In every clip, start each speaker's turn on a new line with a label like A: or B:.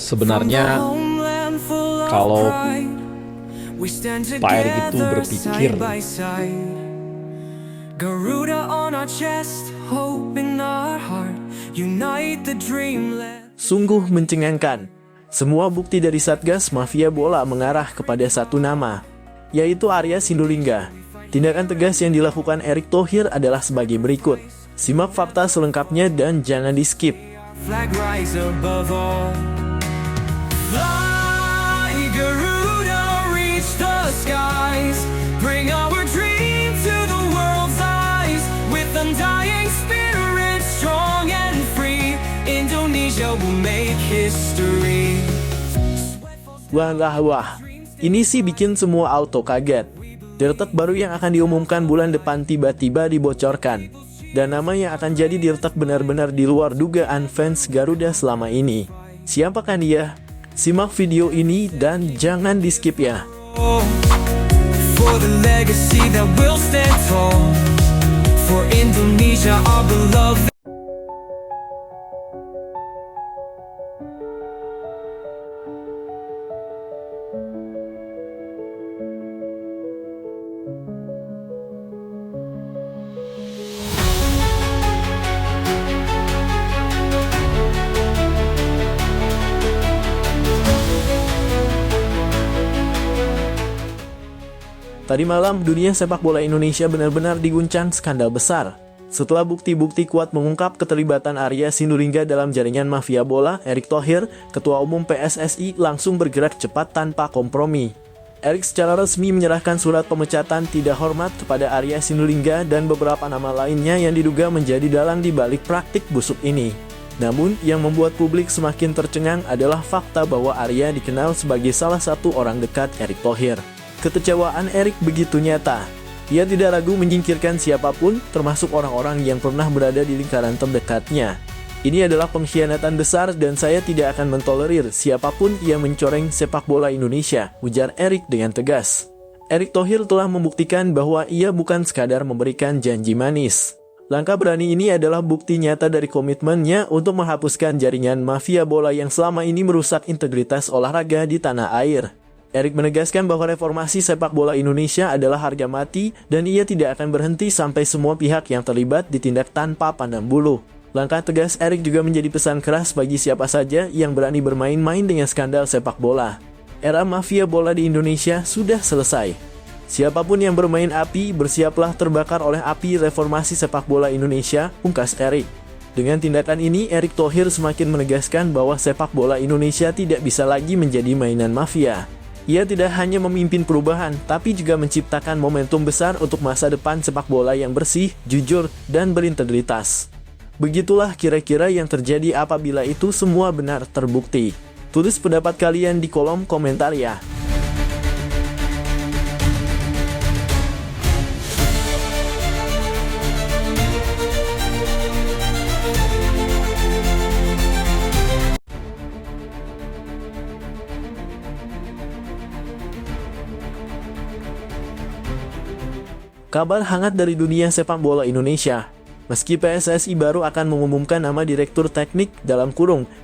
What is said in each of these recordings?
A: Sebenarnya kalau Pak Erik itu berpikir
B: sungguh mencengangkan. Semua bukti dari Satgas Mafia Bola mengarah kepada satu nama, yaitu Arya Sinulinga. Tindakan tegas yang dilakukan Erick Thohir adalah sebagai berikut. Simak fakta selengkapnya dan jangan di-skip. Wah, ini sih bikin semua auto kaget. Dirtek baru yang akan diumumkan bulan depan tiba-tiba dibocorkan. Dan nama yang akan jadi dirtek benar-benar di luar dugaan fans Garuda selama ini. Siapakah dia? Simak video ini dan jangan di-skip ya. For the legacy that will stand tall, for Indonesia our beloved. Tadi malam, dunia sepak bola Indonesia benar-benar diguncang skandal besar. Setelah bukti-bukti kuat mengungkap keterlibatan Arya Sinulinga dalam jaringan mafia bola, Erick Thohir, Ketua Umum PSSI, langsung bergerak cepat tanpa kompromi. Erick secara resmi menyerahkan surat pemecatan tidak hormat kepada Arya Sinulinga dan beberapa nama lainnya yang diduga menjadi dalang di balik praktik busuk ini. Namun, yang membuat publik semakin tercengang adalah fakta bahwa Arya dikenal sebagai salah satu orang dekat Erick Thohir. Kekecewaan Erick begitu nyata. Ia tidak ragu menyingkirkan siapapun, termasuk orang-orang yang pernah berada di lingkaran terdekatnya. Ini adalah pengkhianatan besar dan saya tidak akan mentolerir siapapun yang mencoreng sepak bola Indonesia, ujar Erick dengan tegas. Erick Thohir telah membuktikan bahwa ia bukan sekadar memberikan janji manis. Langkah berani ini adalah bukti nyata dari komitmennya untuk menghapuskan jaringan mafia bola yang selama ini merusak integritas olahraga di tanah air. Erick menegaskan bahwa reformasi sepak bola Indonesia adalah harga mati dan ia tidak akan berhenti sampai semua pihak yang terlibat ditindak tanpa pandang bulu. Langkah tegas Erick juga menjadi pesan keras bagi siapa saja yang berani bermain-main dengan skandal sepak bola. Era mafia bola di Indonesia sudah selesai. Siapapun yang bermain api, bersiaplah terbakar oleh api reformasi sepak bola Indonesia, pungkas Erick. Dengan tindakan ini, Erick Thohir semakin menegaskan bahwa sepak bola Indonesia tidak bisa lagi menjadi mainan mafia. Ia tidak hanya memimpin perubahan, tapi juga menciptakan momentum besar untuk masa depan sepak bola yang bersih, jujur, dan berintegritas. Begitulah kira-kira yang terjadi apabila itu semua benar terbukti. Tulis pendapat kalian di kolom komentar ya. Kabar hangat dari dunia sepak bola Indonesia. Meski PSSI baru akan mengumumkan nama Direktur Teknik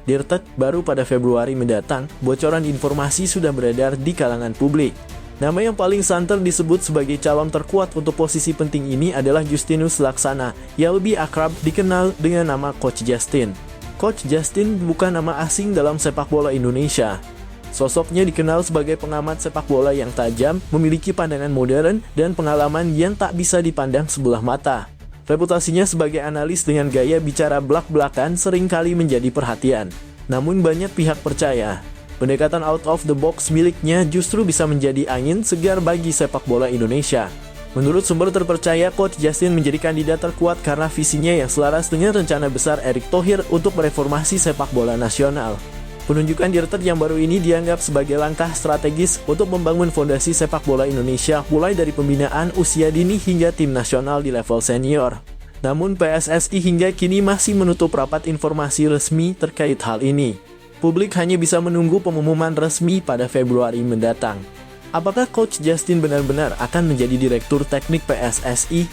B: Dirtek baru pada Februari mendatang, bocoran informasi sudah beredar di kalangan publik. Nama yang paling santer disebut sebagai calon terkuat untuk posisi penting ini adalah Justinus Laksana, yang lebih akrab dikenal dengan nama Coach Justin. Coach Justin bukan nama asing dalam sepak bola Indonesia. Sosoknya dikenal sebagai pengamat sepak bola yang tajam, memiliki pandangan modern, dan pengalaman yang tak bisa dipandang sebelah mata. Reputasinya sebagai analis dengan gaya bicara blak-blakan seringkali menjadi perhatian. Namun banyak pihak percaya, pendekatan out of the box miliknya justru bisa menjadi angin segar bagi sepak bola Indonesia. Menurut sumber terpercaya, Coach Justin menjadi kandidat terkuat karena visinya yang selaras dengan rencana besar Erick Thohir untuk mereformasi sepak bola nasional. Penunjukan Dirtek yang baru ini dianggap sebagai langkah strategis untuk membangun fondasi sepak bola Indonesia mulai dari pembinaan usia dini hingga tim nasional di level senior. Namun PSSI hingga kini masih menutup rapat informasi resmi terkait hal ini. Publik hanya bisa menunggu pengumuman resmi pada Februari mendatang. Apakah Coach Justin benar-benar akan menjadi Direktur Teknik PSSI?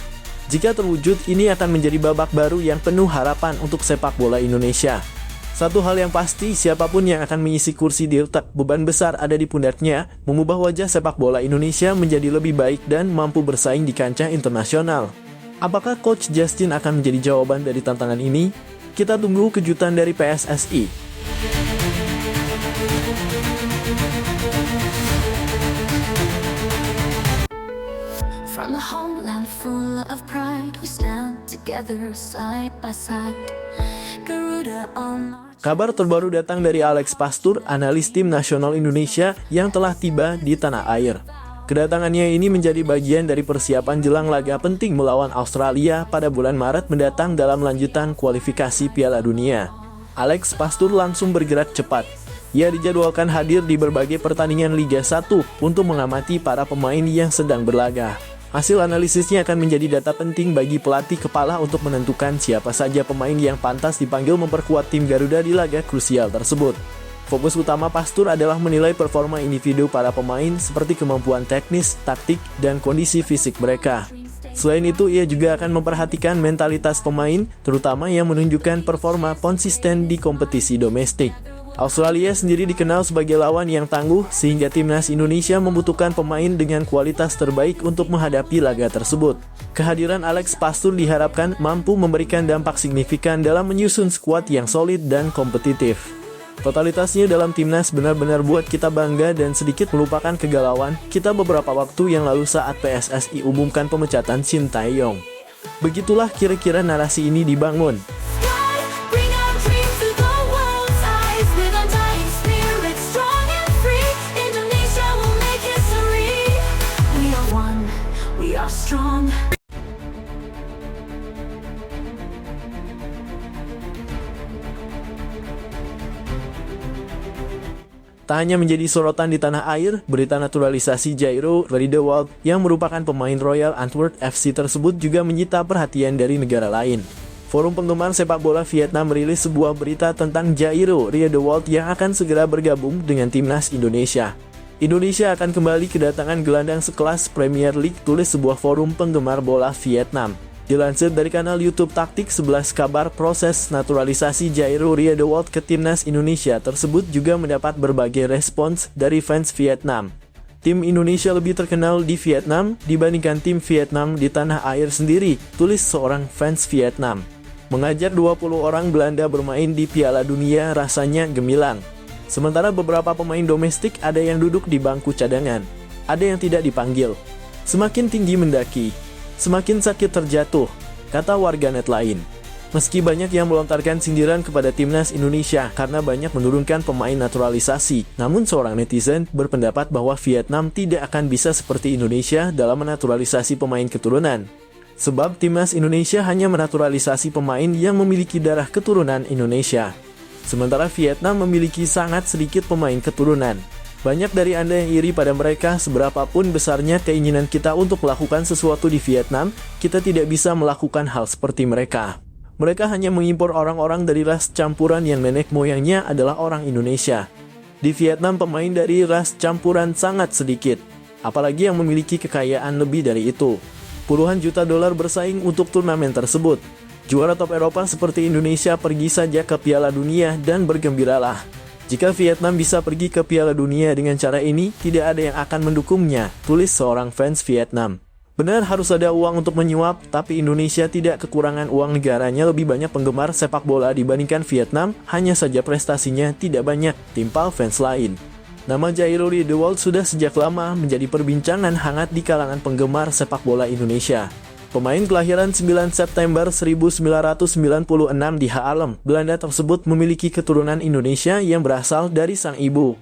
B: Jika terwujud, ini akan menjadi babak baru yang penuh harapan untuk sepak bola Indonesia. Satu hal yang pasti, siapapun yang akan mengisi kursi di retak beban besar ada di pundaknya, mengubah wajah sepak bola Indonesia menjadi lebih baik dan mampu bersaing di kancah internasional. Apakah Coach Justin akan menjadi jawaban dari tantangan ini? Kita tunggu kejutan dari PSSI.
C: From the homeland full of pride, we stand together side by side. Garuda on our...
B: Kabar terbaru datang dari Alex Pastur, analis tim nasional Indonesia yang telah tiba di tanah air. Kedatangannya ini menjadi bagian dari persiapan jelang laga penting melawan Australia pada bulan Maret mendatang dalam lanjutan kualifikasi Piala Dunia. Alex Pastur langsung bergerak cepat. Ia dijadwalkan hadir di berbagai pertandingan Liga 1 untuk mengamati para pemain yang sedang berlaga. Hasil analisisnya akan menjadi data penting bagi pelatih kepala untuk menentukan siapa saja pemain yang pantas dipanggil memperkuat tim Garuda di laga krusial tersebut. Fokus utama Pastur adalah menilai performa individu para pemain seperti kemampuan teknis, taktik, dan kondisi fisik mereka. Selain itu, ia juga akan memperhatikan mentalitas pemain, terutama yang menunjukkan performa konsisten di kompetisi domestik. Australia sendiri dikenal sebagai lawan yang tangguh, sehingga timnas Indonesia membutuhkan pemain dengan kualitas terbaik untuk menghadapi laga tersebut. Kehadiran Alex Pastur diharapkan mampu memberikan dampak signifikan dalam menyusun skuad yang solid dan kompetitif. Totalitasnya dalam timnas benar-benar buat kita bangga dan sedikit melupakan kegalauan kita beberapa waktu yang lalu saat PSSI umumkan pemecatan Shin Tae-yong. Begitulah kira-kira narasi ini dibangun.
C: Strong.
B: Tak hanya menjadi sorotan di tanah air, berita naturalisasi Jairo Riedewald yang merupakan pemain Royal Antwerp FC tersebut juga menyita perhatian dari negara lain. Forum penggemar sepak bola Vietnam merilis sebuah berita tentang Jairo Riedewald yang akan segera bergabung dengan timnas Indonesia. Indonesia akan kembali kedatangan gelandang sekelas Premier League, tulis sebuah forum penggemar bola Vietnam. Dilansir dari kanal YouTube Taktik 11 kabar, proses naturalisasi Jairo Riedewald ke timnas Indonesia tersebut juga mendapat berbagai respons dari fans Vietnam. Tim Indonesia lebih terkenal di Vietnam dibandingkan tim Vietnam di tanah air sendiri, tulis seorang fans Vietnam. Mengajar 20 orang Belanda bermain di Piala Dunia rasanya gemilang. Sementara beberapa pemain domestik ada yang duduk di bangku cadangan, ada yang tidak dipanggil. Semakin tinggi mendaki, semakin sakit terjatuh, kata warganet lain. Meski banyak yang melontarkan sindiran kepada timnas Indonesia karena banyak menurunkan pemain naturalisasi, namun seorang netizen berpendapat bahwa Vietnam tidak akan bisa seperti Indonesia dalam menaturalisasi pemain keturunan. Sebab timnas Indonesia hanya menaturalisasi pemain yang memiliki darah keturunan Indonesia. Sementara Vietnam memiliki sangat sedikit pemain keturunan. Banyak dari Anda yang iri pada mereka, seberapapun besarnya keinginan kita untuk melakukan sesuatu di Vietnam, kita tidak bisa melakukan hal seperti mereka. Mereka hanya mengimpor orang-orang dari ras campuran yang nenek moyangnya adalah orang Indonesia. Di Vietnam pemain dari ras campuran sangat sedikit, apalagi yang memiliki kekayaan lebih dari itu. Puluhan juta dolar bersaing untuk turnamen tersebut. Juara top Eropa seperti Indonesia pergi saja ke Piala Dunia dan bergembiralah. Jika Vietnam bisa pergi ke Piala Dunia dengan cara ini, tidak ada yang akan mendukungnya, tulis seorang fans Vietnam. Benar harus ada uang untuk menyuap, tapi Indonesia tidak kekurangan uang, negaranya lebih banyak penggemar sepak bola dibandingkan Vietnam, hanya saja prestasinya tidak banyak, timpal fans lain. Nama Jairo Riedewald sudah sejak lama menjadi perbincangan hangat di kalangan penggemar sepak bola Indonesia. Pemain kelahiran 9 September 1996 di Haarlem, Belanda tersebut memiliki keturunan Indonesia yang berasal dari sang ibu.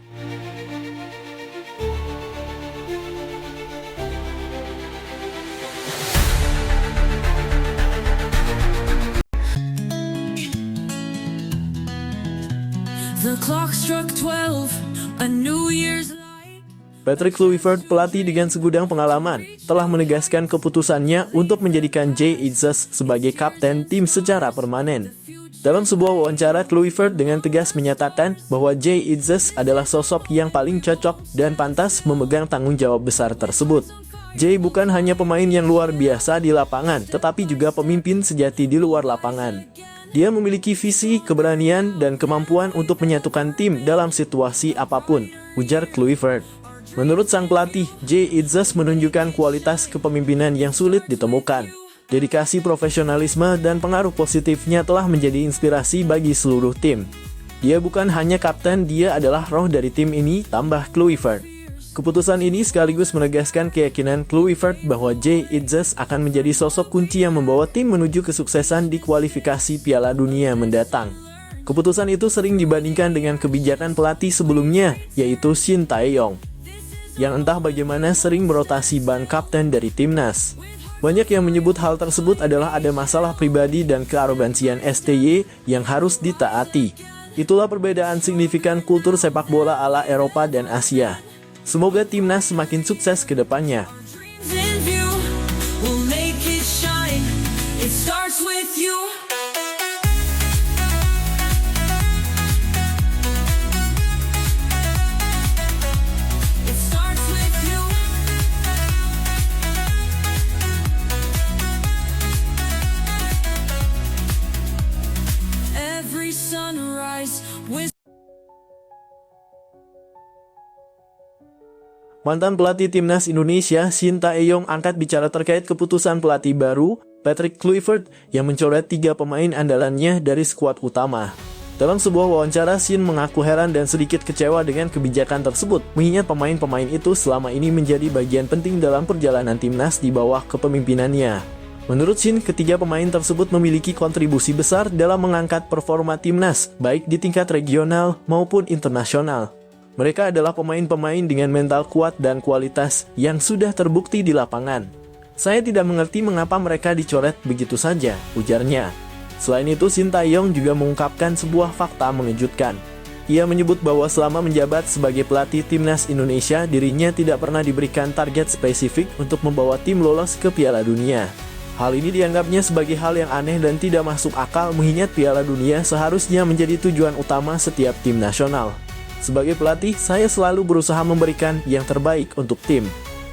C: The clock struck 12, a New Year's light.
B: Patrick Kluivert, pelatih dengan segudang pengalaman, telah menegaskan keputusannya untuk menjadikan Jay Itzes sebagai kapten tim secara permanen. Dalam sebuah wawancara, Kluivert dengan tegas menyatakan bahwa Jay Itzes adalah sosok yang paling cocok dan pantas memegang tanggung jawab besar tersebut. Jay bukan hanya pemain yang luar biasa di lapangan, tetapi juga pemimpin sejati di luar lapangan. Dia memiliki visi, keberanian, dan kemampuan untuk menyatukan tim dalam situasi apapun, ujar Kluivert. Menurut sang pelatih, Jay Itzes menunjukkan kualitas kepemimpinan yang sulit ditemukan. Dedikasi, profesionalisme, dan pengaruh positifnya telah menjadi inspirasi bagi seluruh tim. Dia bukan hanya kapten, dia adalah roh dari tim ini, tambah Kluivert. Keputusan ini sekaligus menegaskan keyakinan Kluivert bahwa Jay Itzes akan menjadi sosok kunci yang membawa tim menuju kesuksesan di kualifikasi Piala Dunia mendatang. Keputusan itu sering dibandingkan dengan kebijakan pelatih sebelumnya, yaitu Shin Tae-yong, yang entah bagaimana sering merotasi ban kapten dari timnas. Banyak yang menyebut hal tersebut adalah ada masalah pribadi dan kearogansian STY yang harus ditaati. Itulah perbedaan signifikan kultur sepak bola ala Eropa dan Asia. Semoga timnas semakin sukses ke depannya. Mantan pelatih timnas Indonesia Shin Tae-yong angkat bicara terkait keputusan pelatih baru Patrick Kluivert yang mencoret 3 pemain andalannya dari skuad utama. Dalam sebuah wawancara, Shin mengaku heran dan sedikit kecewa dengan kebijakan tersebut, mengingat pemain-pemain itu selama ini menjadi bagian penting dalam perjalanan timnas di bawah kepemimpinannya. Menurut Shin, ketiga pemain tersebut memiliki kontribusi besar dalam mengangkat performa timnas, baik di tingkat regional maupun internasional. Mereka adalah pemain-pemain dengan mental kuat dan kualitas yang sudah terbukti di lapangan. Saya tidak mengerti mengapa mereka dicoret begitu saja, ujarnya. Selain itu, Shin Tae-yong juga mengungkapkan sebuah fakta mengejutkan. Ia menyebut bahwa selama menjabat sebagai pelatih timnas Indonesia, dirinya tidak pernah diberikan target spesifik untuk membawa tim lolos ke Piala Dunia. Hal ini dianggapnya sebagai hal yang aneh dan tidak masuk akal, mengingat Piala Dunia seharusnya menjadi tujuan utama setiap tim nasional. Sebagai pelatih, saya selalu berusaha memberikan yang terbaik untuk tim.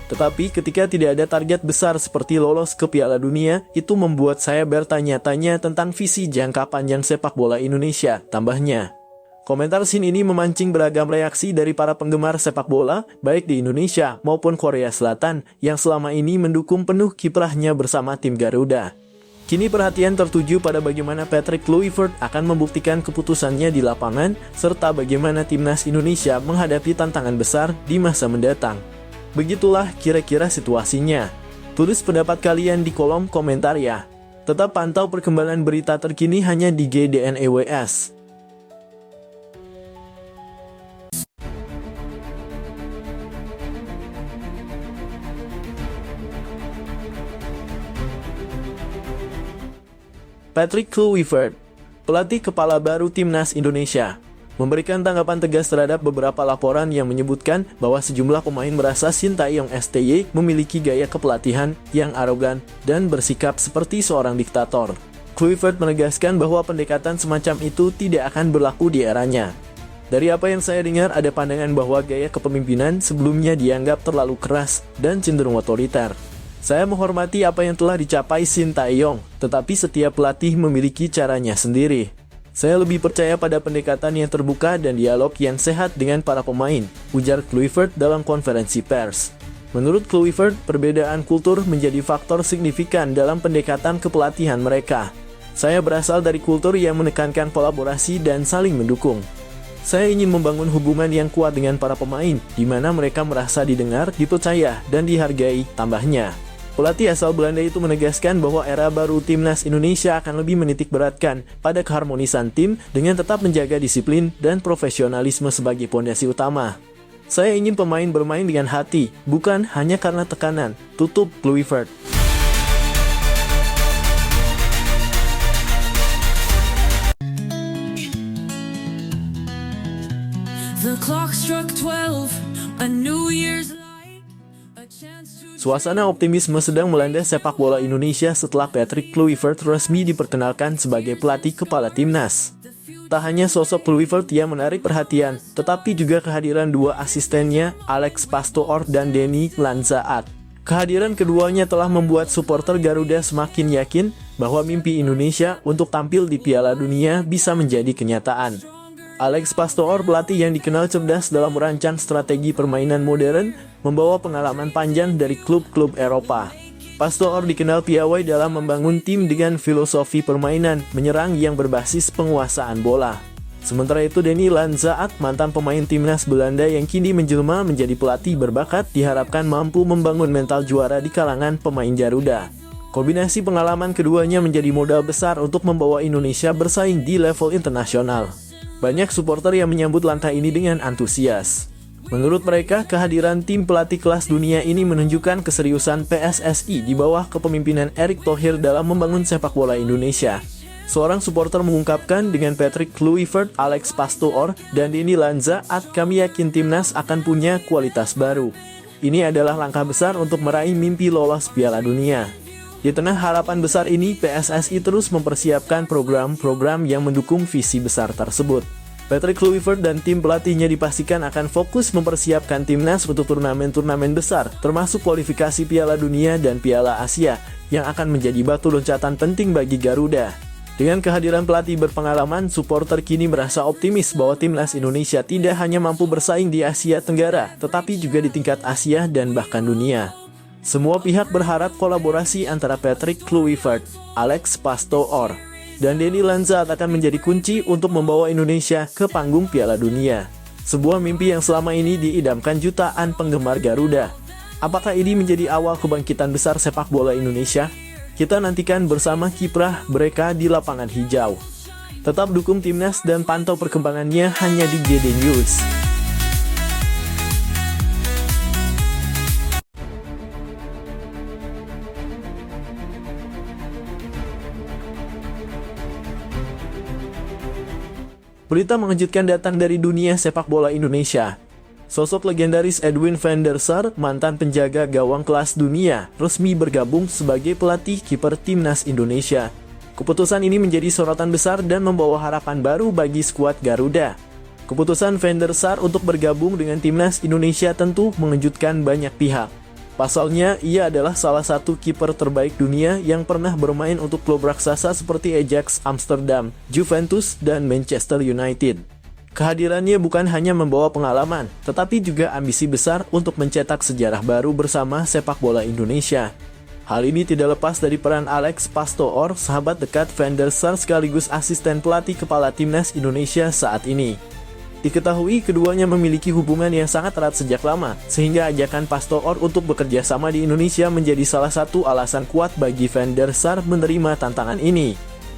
B: Tetapi ketika tidak ada target besar seperti lolos ke Piala Dunia, itu membuat saya bertanya-tanya tentang visi jangka panjang sepak bola Indonesia, tambahnya. Komentar Shin ini memancing beragam reaksi dari para penggemar sepak bola, baik di Indonesia maupun Korea Selatan, yang selama ini mendukung penuh kiprahnya bersama tim Garuda. Kini perhatian tertuju pada bagaimana Patrick Kluivert akan membuktikan keputusannya di lapangan, serta bagaimana timnas Indonesia menghadapi tantangan besar di masa mendatang. Begitulah kira-kira situasinya. Tulis pendapat kalian di kolom komentar ya. Tetap pantau perkembangan berita terkini hanya di GDNEWS. Patrick Kluivert, pelatih kepala baru timnas Indonesia, memberikan tanggapan tegas terhadap beberapa laporan yang menyebutkan bahwa sejumlah pemain merasa Shin Tae-yong STY memiliki gaya kepelatihan yang arogan dan bersikap seperti seorang diktator. Kluivert menegaskan bahwa pendekatan semacam itu tidak akan berlaku di eranya. Dari apa yang saya dengar, ada pandangan bahwa gaya kepemimpinan sebelumnya dianggap terlalu keras dan cenderung otoriter. Saya menghormati apa yang telah dicapai Shin Tae-yong, tetapi setiap pelatih memiliki caranya sendiri. Saya lebih percaya pada pendekatan yang terbuka dan dialog yang sehat dengan para pemain, ujar Kluivert dalam konferensi pers. Menurut Kluivert, perbedaan kultur menjadi faktor signifikan dalam pendekatan kepelatihan mereka. Saya berasal dari kultur yang menekankan kolaborasi dan saling mendukung. Saya ingin membangun hubungan yang kuat dengan para pemain, di mana mereka merasa didengar, dipercaya, dan dihargai, tambahnya. Pelatih asal Belanda itu menegaskan bahwa era baru timnas Indonesia akan lebih menitikberatkan pada keharmonisan tim dengan tetap menjaga disiplin dan profesionalisme sebagai pondasi utama. Saya ingin pemain bermain dengan hati, bukan hanya karena tekanan, tutup Kluivert.
D: The clock struck 12, a New Year's light, a chance to...
B: Suasana optimisme sedang melanda sepak bola Indonesia setelah Patrick Kluivert resmi diperkenalkan sebagai pelatih kepala timnas. Tak hanya sosok Kluivert yang menarik perhatian, tetapi juga kehadiran dua asistennya, Alex Pastoor dan Denny Lanzaat. Kehadiran keduanya telah membuat supporter Garuda semakin yakin bahwa mimpi Indonesia untuk tampil di Piala Dunia bisa menjadi kenyataan. Alex Pastoor, pelatih yang dikenal cerdas dalam merancang strategi permainan modern, membawa pengalaman panjang dari klub-klub Eropa. Pastoor dikenal piawai dalam membangun tim dengan filosofi permainan menyerang yang berbasis penguasaan bola. Sementara itu, Denny Lanzaat, mantan pemain timnas Belanda yang kini menjelma menjadi pelatih berbakat, diharapkan mampu membangun mental juara di kalangan pemain Garuda. Kombinasi pengalaman keduanya menjadi modal besar untuk membawa Indonesia bersaing di level internasional. Banyak supporter yang menyambut langkah ini dengan antusias. Menurut mereka, kehadiran tim pelatih kelas dunia ini menunjukkan keseriusan PSSI di bawah kepemimpinan Erick Thohir dalam membangun sepak bola Indonesia. Seorang supporter mengungkapkan, dengan Patrick Kluivert, Alex Pastoor, dan Denny Lanzaat, kami yakin timnas akan punya kualitas baru. Ini adalah langkah besar untuk meraih mimpi lolos Piala Dunia. Di tengah harapan besar ini, PSSI terus mempersiapkan program-program yang mendukung visi besar tersebut. Patrick Kluivert dan tim pelatihnya dipastikan akan fokus mempersiapkan timnas untuk turnamen-turnamen besar, termasuk kualifikasi Piala Dunia dan Piala Asia, yang akan menjadi batu loncatan penting bagi Garuda. Dengan kehadiran pelatih berpengalaman, supporter kini merasa optimis bahwa timnas Indonesia tidak hanya mampu bersaing di Asia Tenggara, tetapi juga di tingkat Asia dan bahkan dunia. Semua pihak berharap kolaborasi antara Patrick Kluivert, Alex Pastoor, dan Denny Lanzaat akan menjadi kunci untuk membawa Indonesia ke panggung Piala Dunia. Sebuah mimpi yang selama ini diidamkan jutaan penggemar Garuda. Apakah ini menjadi awal kebangkitan besar sepak bola Indonesia? Kita nantikan bersama kiprah mereka di lapangan hijau. Tetap dukung timnas dan pantau perkembangannya hanya di GD News. Berita mengejutkan datang dari dunia sepak bola Indonesia. Sosok legendaris Edwin van der Sar, mantan penjaga gawang kelas dunia, resmi bergabung sebagai pelatih kiper timnas Indonesia. Keputusan ini menjadi sorotan besar dan membawa harapan baru bagi skuad Garuda. Keputusan van der Sar untuk bergabung dengan timnas Indonesia tentu mengejutkan banyak pihak. Pasalnya, ia adalah salah satu kiper terbaik dunia yang pernah bermain untuk klub raksasa seperti Ajax Amsterdam, Juventus, dan Manchester United. Kehadirannya bukan hanya membawa pengalaman, tetapi juga ambisi besar untuk mencetak sejarah baru bersama sepak bola Indonesia. Hal ini tidak lepas dari peran Alex Pastoor, sahabat dekat van der Sar sekaligus asisten pelatih kepala timnas Indonesia saat ini. Diketahui keduanya memiliki hubungan yang sangat erat sejak lama, sehingga ajakan Pastoor untuk bekerja sama di Indonesia menjadi salah satu alasan kuat bagi van der Sar menerima tantangan ini.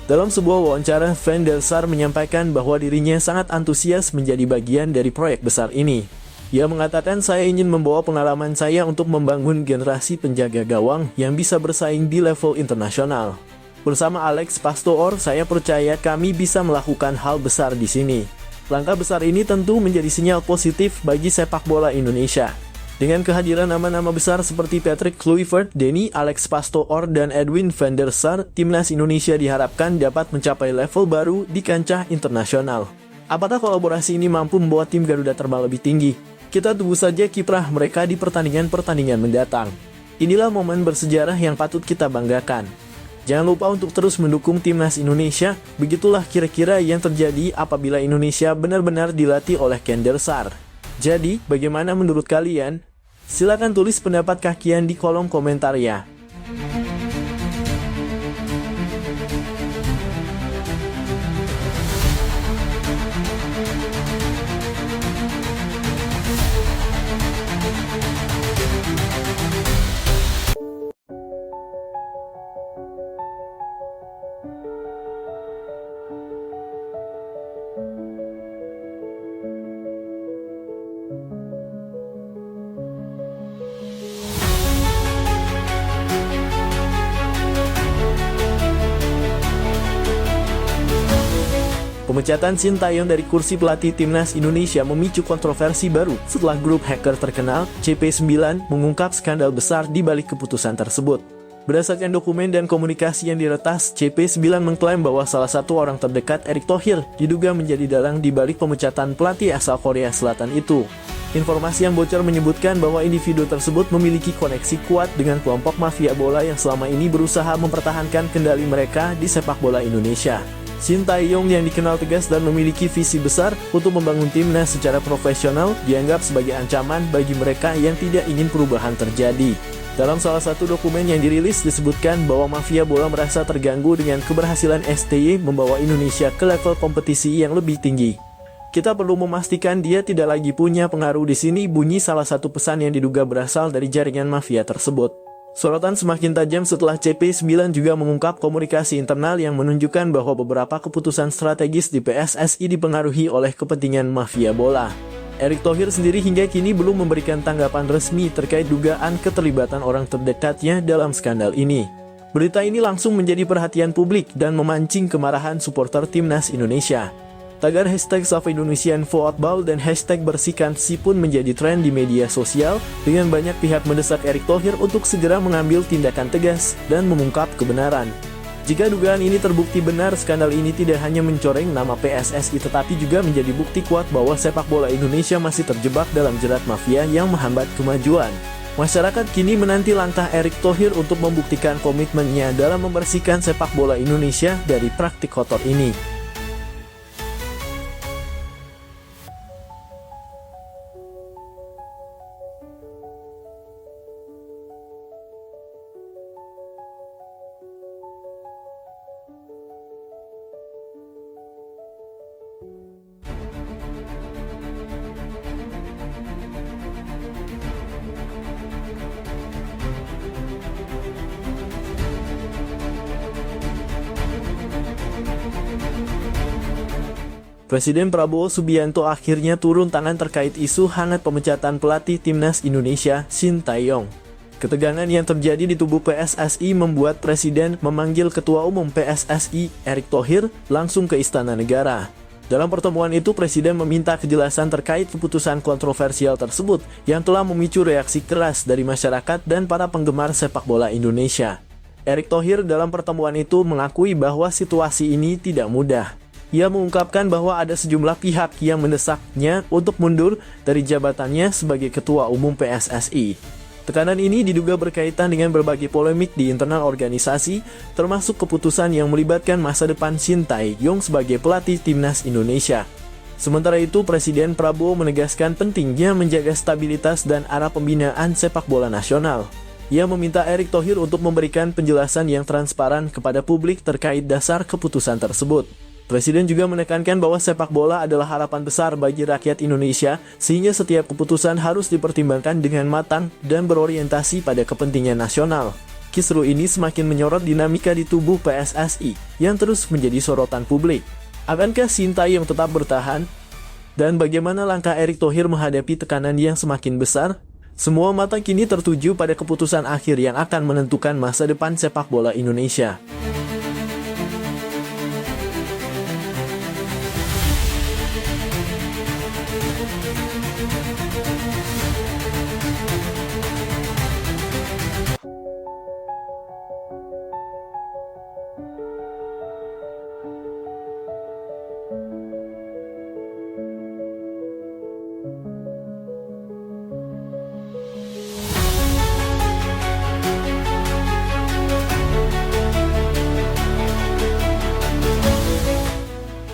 B: Dalam sebuah wawancara, van der Sar menyampaikan bahwa dirinya sangat antusias menjadi bagian dari proyek besar ini. Ia mengatakan, saya ingin membawa pengalaman saya untuk membangun generasi penjaga gawang yang bisa bersaing di level internasional. Bersama Alex Pastoor, saya percaya kami bisa melakukan hal besar di sini. Langkah besar ini tentu menjadi sinyal positif bagi sepak bola Indonesia. Dengan kehadiran nama-nama besar seperti Patrick Kluivert, Denny, Alex Pastoor, dan Edwin van der Sar, timnas Indonesia diharapkan dapat mencapai level baru di kancah internasional. Apakah kolaborasi ini mampu membawa tim Garuda terbang lebih tinggi? Kita tunggu saja kiprah mereka di pertandingan-pertandingan mendatang. Inilah momen bersejarah yang patut kita banggakan. Jangan lupa untuk terus mendukung timnas Indonesia. Begitulah kira-kira yang terjadi apabila Indonesia benar-benar dilatih oleh van der Sar. Jadi, bagaimana menurut kalian? Silakan tulis pendapat kalian di kolom komentar ya. Pemecatan Sintayong dari kursi pelatih timnas Indonesia memicu kontroversi baru setelah grup hacker terkenal CP9 mengungkap skandal besar di balik keputusan tersebut. Berdasarkan dokumen dan komunikasi yang diretas, CP9 mengklaim bahwa salah satu orang terdekat Erick Thohir diduga menjadi dalang di balik pemecatan pelatih asal Korea Selatan itu. Informasi yang bocor menyebutkan bahwa individu tersebut memiliki koneksi kuat dengan kelompok mafia bola yang selama ini berusaha mempertahankan kendali mereka di sepak bola Indonesia. Shin Tae-yong yang dikenal tegas dan memiliki visi besar untuk membangun timnas secara profesional dianggap sebagai ancaman bagi mereka yang tidak ingin perubahan terjadi. Dalam salah satu dokumen yang dirilis disebutkan bahwa mafia bola merasa terganggu dengan keberhasilan STY membawa Indonesia ke level kompetisi yang lebih tinggi. Kita perlu memastikan dia tidak lagi punya pengaruh di sini, bunyi salah satu pesan yang diduga berasal dari jaringan mafia tersebut. Sorotan semakin tajam setelah CP9 juga mengungkap komunikasi internal yang menunjukkan bahwa beberapa keputusan strategis di PSSI dipengaruhi oleh kepentingan mafia bola. Erick Thohir sendiri hingga kini belum memberikan tanggapan resmi terkait dugaan keterlibatan orang terdekatnya dalam skandal ini. Berita ini langsung menjadi perhatian publik dan memancing kemarahan supporter timnas Indonesia. Tagar hashtag #SaveIndonesianFootball dan hashtag #BersihkanSI pun menjadi tren di media sosial dengan banyak pihak mendesak Erick Thohir untuk segera mengambil tindakan tegas dan mengungkap kebenaran. Jika dugaan ini terbukti benar, skandal ini tidak hanya mencoreng nama PSSI tetapi juga menjadi bukti kuat bahwa sepak bola Indonesia masih terjebak dalam jerat mafia yang menghambat kemajuan. Masyarakat kini menanti langkah Erick Thohir untuk membuktikan komitmennya dalam membersihkan sepak bola Indonesia dari praktik kotor ini. Presiden Prabowo Subianto akhirnya turun tangan terkait isu hangat pemecatan pelatih timnas Indonesia, Shin Tae-yong. Ketegangan yang terjadi di tubuh PSSI membuat Presiden memanggil Ketua Umum PSSI, Erick Thohir, langsung ke Istana Negara. Dalam pertemuan itu, Presiden meminta kejelasan terkait keputusan kontroversial tersebut yang telah memicu reaksi keras dari masyarakat dan para penggemar sepak bola Indonesia. Erick Thohir dalam pertemuan itu mengakui bahwa situasi ini tidak mudah. Ia mengungkapkan bahwa ada sejumlah pihak yang mendesaknya untuk mundur dari jabatannya sebagai Ketua Umum PSSI. Tekanan ini diduga berkaitan dengan berbagai polemik di internal organisasi, termasuk keputusan yang melibatkan masa depan Shin Tae-yong sebagai pelatih timnas Indonesia. Sementara itu, Presiden Prabowo menegaskan pentingnya menjaga stabilitas dan arah pembinaan sepak bola nasional. Ia meminta Erick Thohir untuk memberikan penjelasan yang transparan kepada publik terkait dasar keputusan tersebut. Presiden juga menekankan bahwa sepak bola adalah harapan besar bagi rakyat Indonesia, sehingga setiap keputusan harus dipertimbangkan dengan matang dan berorientasi pada kepentingan nasional. Kisru ini semakin menyorot dinamika di tubuh PSSI, yang terus menjadi sorotan publik. Akankah Shin Tae-yong tetap bertahan? Dan bagaimana langkah Erick Thohir menghadapi tekanan yang semakin besar? Semua mata kini tertuju pada keputusan akhir yang akan menentukan masa depan sepak bola Indonesia.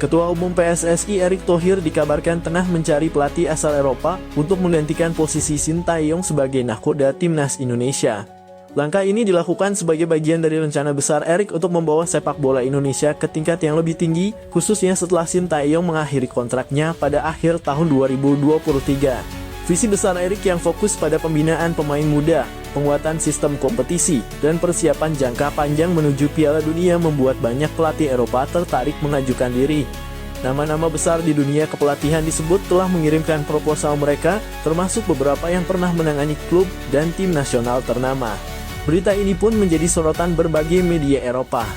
B: Ketua Umum PSSI Erick Thohir dikabarkan tengah mencari pelatih asal Eropa untuk menggantikan posisi Shin Tae-yong sebagai nahkoda timnas Indonesia. Langkah ini dilakukan sebagai bagian dari rencana besar Erick untuk membawa sepak bola Indonesia ke tingkat yang lebih tinggi, khususnya setelah Shin Tae-yong mengakhiri kontraknya pada akhir tahun 2023. Visi besar Erick yang fokus pada pembinaan pemain muda, penguatan sistem kompetisi, dan persiapan jangka panjang menuju Piala Dunia membuat banyak pelatih Eropa tertarik mengajukan diri. Nama-nama besar di dunia kepelatihan disebut telah mengirimkan proposal mereka, termasuk beberapa yang pernah menangani klub dan tim nasional ternama. Berita ini pun menjadi sorotan berbagai media Eropa.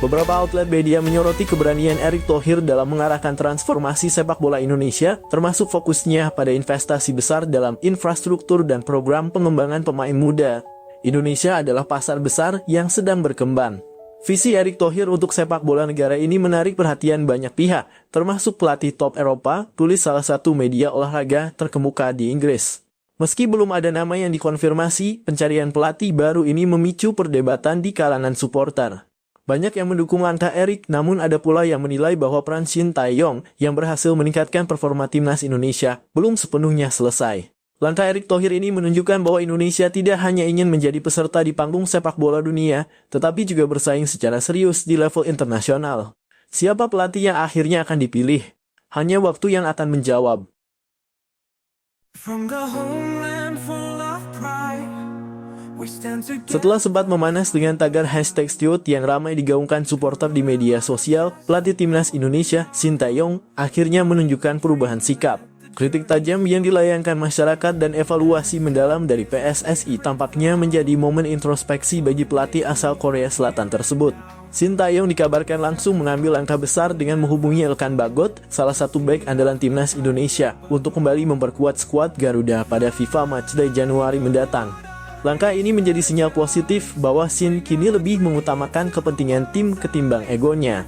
B: Beberapa outlet media menyoroti keberanian Erick Thohir dalam mengarahkan transformasi sepak bola Indonesia, termasuk fokusnya pada investasi besar dalam infrastruktur dan program pengembangan pemain muda. Indonesia adalah pasar besar yang sedang berkembang. Visi Erick Thohir untuk sepak bola negara ini menarik perhatian banyak pihak, termasuk pelatih top Eropa, tulis salah satu media olahraga terkemuka di Inggris. Meski belum ada nama yang dikonfirmasi, pencarian pelatih baru ini memicu perdebatan di kalangan supporter. Banyak yang mendukung langkah Erick, namun ada pula yang menilai bahwa peran Shin Tae-yong yang berhasil meningkatkan performa timnas Indonesia belum sepenuhnya selesai. Langkah Erick Thohir ini menunjukkan bahwa Indonesia tidak hanya ingin menjadi peserta di panggung sepak bola dunia, tetapi juga bersaing secara serius di level internasional. Siapa pelatih yang akhirnya akan dipilih? Hanya waktu yang akan menjawab. Setelah sempat memanas dengan tagar #Stiot yang ramai digaungkan supporter di media sosial, pelatih timnas Indonesia, Shin Tae-yong, akhirnya menunjukkan perubahan sikap. Kritik tajam yang dilayangkan masyarakat dan evaluasi mendalam dari PSSI tampaknya menjadi momen introspeksi bagi pelatih asal Korea Selatan tersebut. Shin Tae-yong dikabarkan langsung mengambil langkah besar dengan menghubungi Elkan Bagot, salah satu bek andalan timnas Indonesia, untuk kembali memperkuat skuad Garuda pada FIFA Matchday Januari mendatang. Langkah ini menjadi sinyal positif bahwa Shin kini lebih mengutamakan kepentingan tim ketimbang egonya.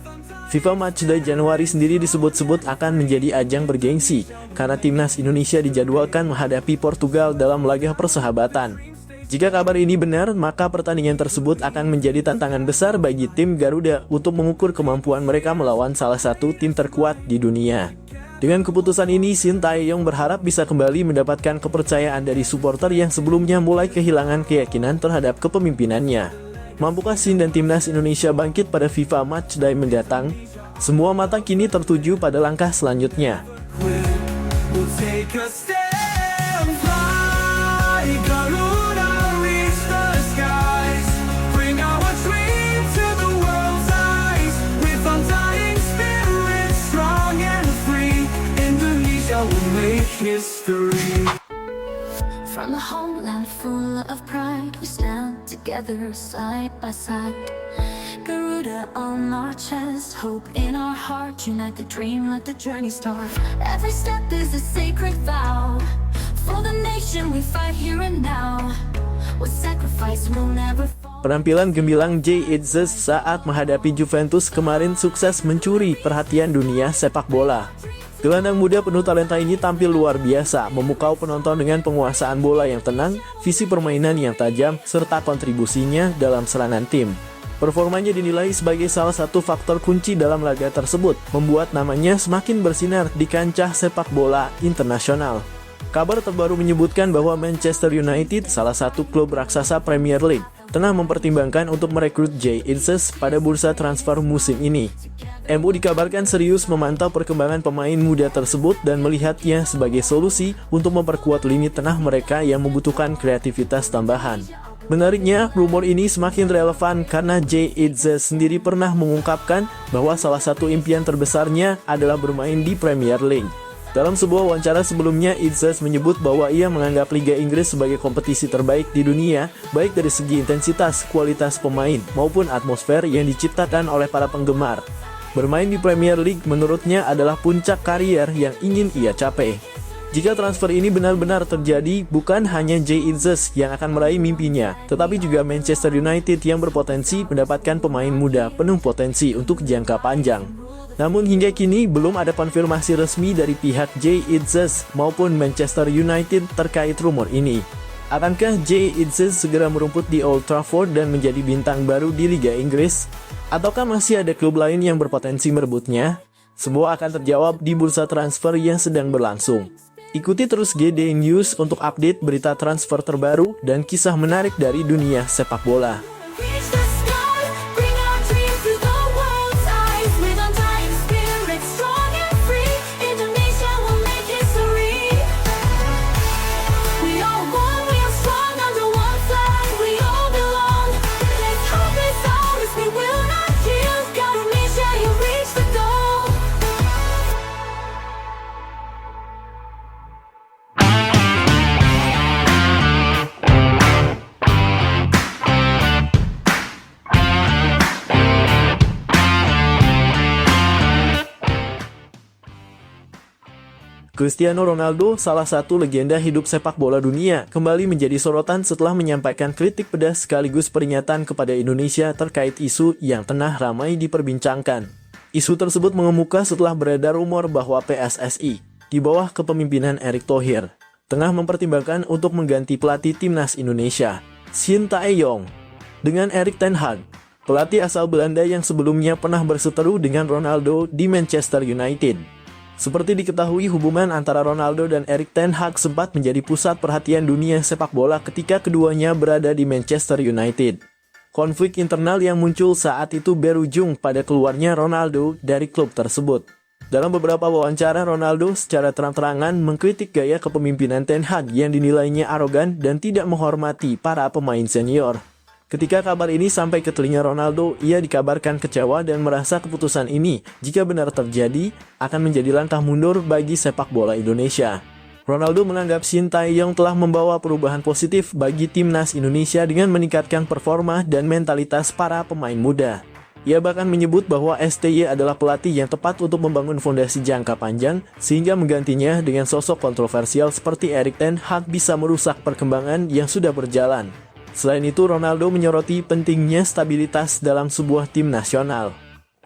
B: FIFA Matchday Januari sendiri disebut-sebut akan menjadi ajang bergengsi, karena timnas Indonesia dijadwalkan menghadapi Portugal dalam laga persahabatan. Jika kabar ini benar, maka pertandingan tersebut akan menjadi tantangan besar bagi tim Garuda untuk mengukur kemampuan mereka melawan salah satu tim terkuat di dunia. Dengan keputusan ini, Shin Tae-yong berharap bisa kembali mendapatkan kepercayaan dari supporter yang sebelumnya mulai kehilangan keyakinan terhadap kepemimpinannya. Mampukah Shin dan timnas Indonesia bangkit pada FIFA Matchday mendatang? Semua mata kini tertuju pada langkah selanjutnya.
C: From the homeland full of pride, we stand together side by side. Garuda on our chest, hope in our heart, unite the dream, let the journey start. Every step is a sacred vow, for the nation we fight here and now. With sacrifice we'll never fall.
B: Penampilan gemilang Jay Itzes saat menghadapi Juventus kemarin sukses mencuri perhatian dunia sepak bola. Gelandang muda penuh talenta ini tampil luar biasa, memukau penonton dengan penguasaan bola yang tenang, visi permainan yang tajam, serta kontribusinya dalam serangan tim. Performanya dinilai sebagai salah satu faktor kunci dalam laga tersebut, membuat namanya semakin bersinar di kancah sepak bola internasional. Kabar terbaru menyebutkan bahwa Manchester United, salah satu klub raksasa Premier League, tengah mempertimbangkan untuk merekrut Jay Itzes pada bursa transfer musim ini. MU dikabarkan serius memantau perkembangan pemain muda tersebut dan melihatnya sebagai solusi untuk memperkuat lini tengah mereka yang membutuhkan kreativitas tambahan. Menariknya, rumor ini semakin relevan karena Jay Itzes sendiri pernah mengungkapkan bahwa salah satu impian terbesarnya adalah bermain di Premier League. Dalam sebuah wawancara sebelumnya, Itzes menyebut bahwa ia menganggap Liga Inggris sebagai kompetisi terbaik di dunia, baik dari segi intensitas, kualitas pemain, maupun atmosfer yang diciptakan oleh para penggemar. Bermain di Premier League menurutnya adalah puncak karier yang ingin ia capai. Jika transfer ini benar-benar terjadi, bukan hanya Jay Itzes yang akan meraih mimpinya, tetapi juga Manchester United yang berpotensi mendapatkan pemain muda penuh potensi untuk jangka panjang. Namun hingga kini belum ada konfirmasi resmi dari pihak Jay Itzes maupun Manchester United terkait rumor ini. Akankah Jay Itzes segera merumput di Old Trafford dan menjadi bintang baru di Liga Inggris? Ataukah masih ada klub lain yang berpotensi merebutnya? Semua akan terjawab di bursa transfer yang sedang berlangsung. Ikuti terus GD News untuk update berita transfer terbaru dan kisah menarik dari dunia sepak bola. Cristiano Ronaldo, salah satu legenda hidup sepak bola dunia, kembali menjadi sorotan setelah menyampaikan kritik pedas sekaligus peringatan kepada Indonesia terkait isu yang tengah ramai diperbincangkan. Isu tersebut mengemuka setelah beredar rumor bahwa PSSI, di bawah kepemimpinan Erick Thohir, tengah mempertimbangkan untuk mengganti pelatih timnas Indonesia, Shin Tae-yong, dengan Erik ten Hag, pelatih asal Belanda yang sebelumnya pernah berseteru dengan Ronaldo di Manchester United. Seperti diketahui, hubungan antara Ronaldo dan Erik ten Hag sempat menjadi pusat perhatian dunia sepak bola ketika keduanya berada di Manchester United. Konflik internal yang muncul saat itu berujung pada keluarnya Ronaldo dari klub tersebut. Dalam beberapa wawancara, Ronaldo secara terang-terangan mengkritik gaya kepemimpinan Ten Hag yang dinilainya arogan dan tidak menghormati para pemain senior. Ketika kabar ini sampai ke telinga Ronaldo, ia dikabarkan kecewa dan merasa keputusan ini, jika benar terjadi, akan menjadi langkah mundur bagi sepak bola Indonesia. Ronaldo menganggap Shin Tae-yong telah membawa perubahan positif bagi timnas Indonesia dengan meningkatkan performa dan mentalitas para pemain muda. Ia bahkan menyebut bahwa STY adalah pelatih yang tepat untuk membangun fondasi jangka panjang, sehingga menggantinya dengan sosok kontroversial seperti Erik ten Hag bisa merusak perkembangan yang sudah berjalan. Selain itu, Ronaldo menyoroti pentingnya stabilitas dalam sebuah tim nasional.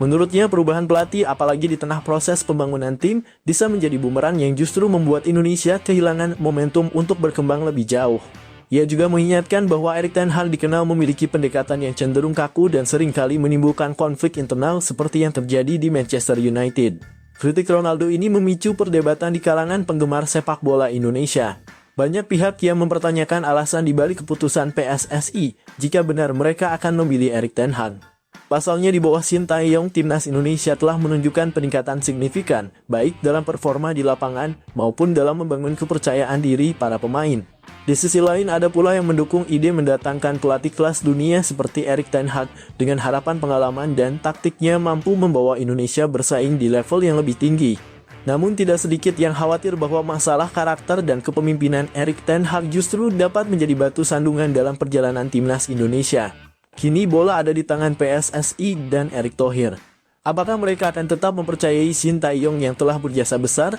B: Menurutnya, perubahan pelatih apalagi di tengah proses pembangunan tim bisa menjadi bumerang yang justru membuat Indonesia kehilangan momentum untuk berkembang lebih jauh. Ia juga mengingatkan bahwa Erik ten Hag dikenal memiliki pendekatan yang cenderung kaku dan seringkali menimbulkan konflik internal seperti yang terjadi di Manchester United. Kritik Ronaldo ini memicu perdebatan di kalangan penggemar sepak bola Indonesia. Banyak pihak yang mempertanyakan alasan dibalik keputusan PSSI jika benar mereka akan memilih Erik ten Hag. Pasalnya, di bawah Shin Tae-yong, timnas Indonesia telah menunjukkan peningkatan signifikan, baik dalam performa di lapangan maupun dalam membangun kepercayaan diri para pemain. Di sisi lain, ada pula yang mendukung ide mendatangkan pelatih kelas dunia seperti Erik ten Hag dengan harapan pengalaman dan taktiknya mampu membawa Indonesia bersaing di level yang lebih tinggi. Namun tidak sedikit yang khawatir bahwa masalah karakter dan kepemimpinan Erik ten Hag justru dapat menjadi batu sandungan dalam perjalanan timnas Indonesia. Kini bola ada di tangan PSSI dan Erick Thohir. Apakah mereka akan tetap mempercayai Shin Tae-yong yang telah berjasa besar,